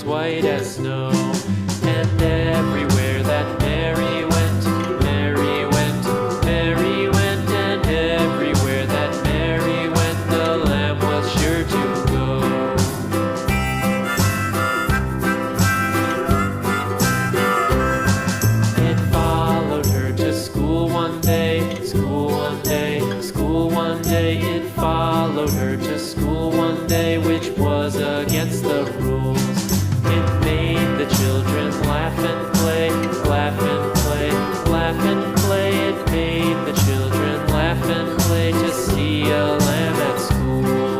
white as snow. And everywhere that Mary went, Mary went, Mary went, and everywhere that Mary went, the lamb was sure to go. It followed her to school one day, school one day, school one day. It followed her to school one day, which was against the rules. It made the children laugh and play, laugh and play, laugh and play. It made the children laugh and play to see a lamb at school.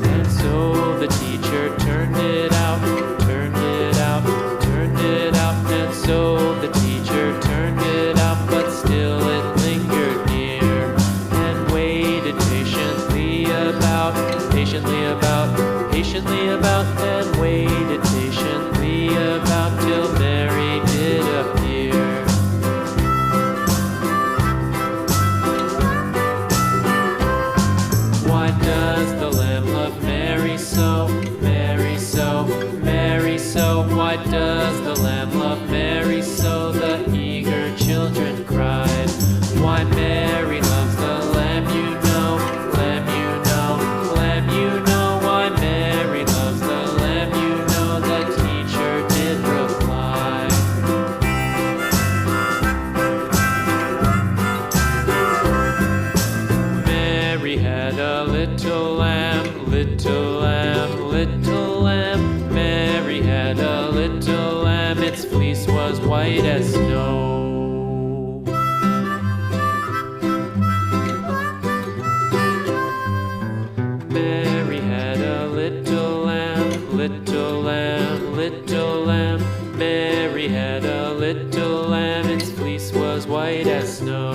And so the teacher turned it out, turned it out, turned it out. And so the teacher turned it out, but still it lingered near and waited patiently about, and waited patiently about till Mary did appear. Why does the lamb love Mary so, Mary so, Mary so? Why does the lamb love Mary so? The eager children cried. Why Mary loves the lamb, you know, lamb, you know, lamb, you know. Why Mary loves the lamb, you know, the teacher did reply. Mary had a little lamb, little lamb, little lamb. Mary had a little lamb, its fleece was white as snow. Mary had a little lamb, little lamb, little lamb. Mary had a little lamb, its fleece was white as snow.